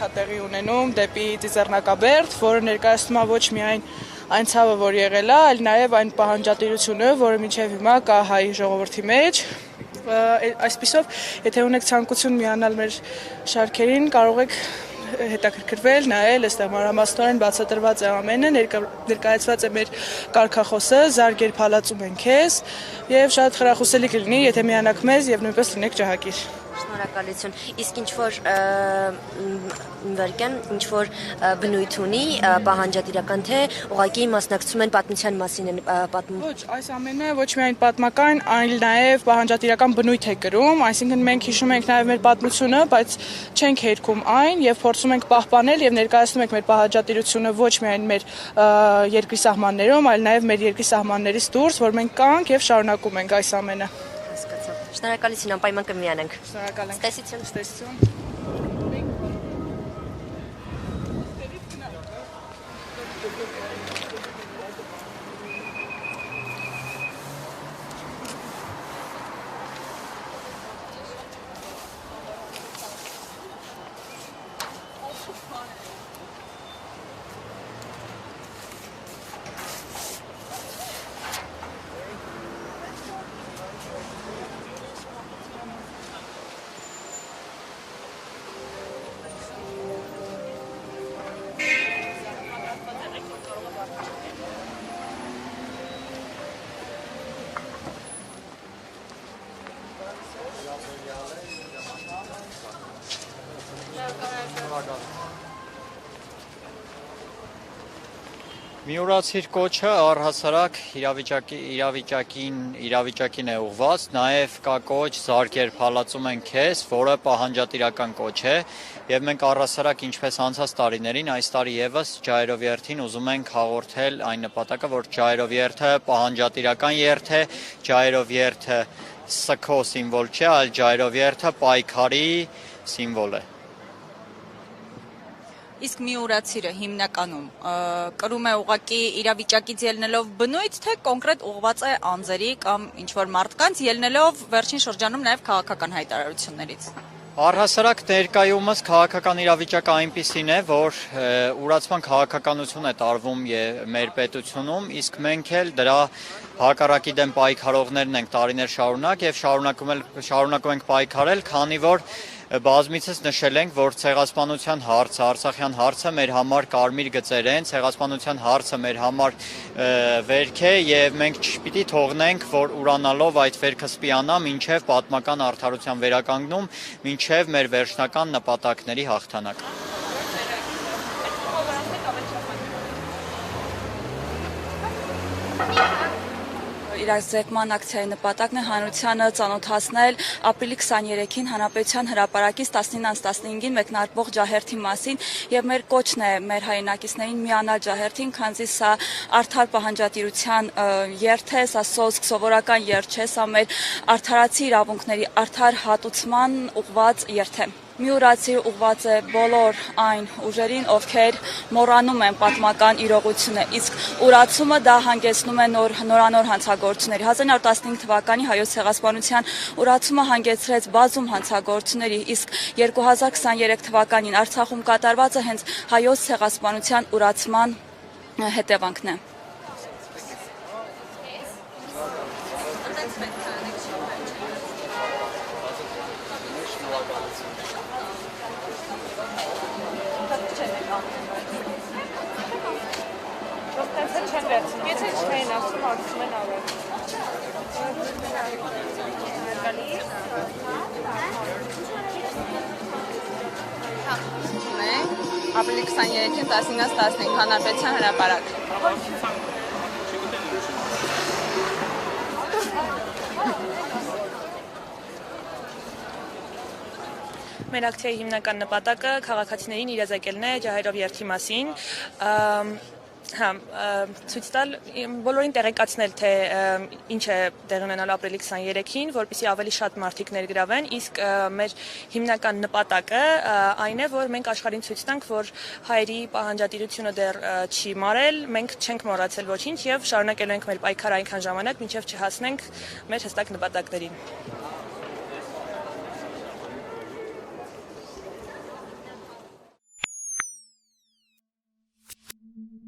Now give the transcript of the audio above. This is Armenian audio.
է տեղի ունենում դեպի Ծիծեռնակաբերդ, որը ներկայացնում է ոչ միայն այն ցավը, որ եղել է, այլ նաև այն պահանջատիրությունը, որը մինչև հիմա կա հայ ժողովրդի մեջ։ Այսպիսով, եթե ունեք ցանկություն միանալ մեր շարքերին, կարող եք հետաքրքրվել, նայել, այստեղ մանրամասնորեն բացատրված է ամենը, ներկայացված է մեր կարգախոսը, զարգեր փալածում են քեզ եւ շատ խրախուսելի կլինի, եթե միանաք մեզ եւ նույնպես լինեք ջահակիր։ Շնորհակալություն։ Իսկ ինչ որ բնույթ ունի պահանջատիրական թե ուղղակի մասնակցում են պատմության մասին են պատմում։ Ոչ, այս ամենը ոչ միայն պատմական, այլ նաև պահանջատիրական բնույթ է կրում, այսինքն մենք հիշում ենք նաև մեր պատմությունը, բայց չենք հերքում այն եւ փորձում ենք պահպանել եւ ներկայացնում ենք մեր պահանջատիրությունը ոչ միայն մեր երկրի սահմաններում, այլ նաև մեր երկրի սահմաններից դուրս, որ մենք կանք եւ շարունակում ենք այս ամենը։ Շնորհակալություն, անպայման կմիանանք։ Շնորհակալ ենք։ Տեսություն։ Տեսություն։ Միուրացիր կոչը առհասարակ իրավիճակին է ուղված, նաև կա կոչ զարգեր փալածում են քեզ, որը պահանջատիրական կոչ է, եւ մենք առհասարակ ինչպես անցած տարիներին, այս տարի եւս Ջահերով երթին ուզում ենք հաղորդել այն նպատակը, որ Ջահերով երթը պահանջատիրական երթ է, Ջահերով երթը սքո սիմվոլ չէ, այլ Ջահերով երթը պայքարի սիմվոլ է։ Իսկ միուրացիրը հիմնականում կրում է ուղղակի իրավիճակից ելնելով բնույթ, թե կոնկրետ ուղղված է անձերի կամ ինչ-որ մարդկանց, ելնելով վերջին շրջանում նաև քաղաքական հայտարարություններից։ Առհասարակ ներկայումս քաղաքական իրավիճակը այնպիսին է, որ ուրացման քաղաքականություն է տարվում մեր պետությունում, իսկ մենք էլ դրա հակառակի դեմ պայքարողներն ենք տարիներ շարունակ եւ շարունակում ենք պայքարել, քանի որ բազմիցս նշել ենք, որ ցեղասպանության հարցը, Արցախյան հարցը մեր համար կարմիր գծեր են, ցեղասպանության հարցը մեր համար վերք է եւ մենք չպիտի թողնենք, որ ուրանալով այդ վերքը սպիանա մինչեւ պատմական արդարության վերականգնում, մինչեւ մեր վերջնական նպատակների հաղթանակ։ Իրազեկման ակցիայի նպատակն է հանրությանը ծանոթացնել ապրիլի 23-ին Հանրապետության հրապարակից 19:15-ին մեկնարկվող ջահերթի մասին եւ մեր կոչն է մեր հայրենակիցներին միանալ ջահերթին, քանզի սա արդար պահանջատիրության երթ է, սա սոսկ սովորական երթ չէ, սա մեր արդարացի իրավունքների արդար հատուցման ուղղված երթ է։ Միուրացիր ուղղված է բոլոր այն ուժերին, ովքեր մոռանում են պատմական իրողությունը, իսկ ուրացումը դա հանգեցնում է նորանոր հանցագործությունների։ 1915 թվականի հայոց ցեղասպանության ուրացումը հանգեցրեց բազում հանցագործությունների, իսկ 2023 թվականին Արցախում կատարվածը հենց հայոց ցեղասպանության ուրացման հետևանքն է։ Եթե չեն ասում, ասում են ավեր։ Ապրիլի 23-ին 19:15 Հանրապետության հրապարակ։ Մեր ակցիայի հիմնական նպատակը քաղաքացիներին իրազեկելն է ջահերով երթի մասին։ Ցույց տալ բոլորին տեղեկացնել, թե ինչ է տեղի ունենալու ապրիլի 23-ին, որպեսզի ավելի շատ մարդիկ ներգրավեն, իսկ մեր հիմնական նպատակը այն է, որ մենք աշխարհին ցույց տանք, որ հայերի պահանջատիրությունը դեռ չի մարել, մենք չենք մոռացել ոչինչ եւ շարունակելու ենք մեր պայքարը այնքան ժամանակ, մինչեւ չհասնենք մեր հստակ նպատակներին։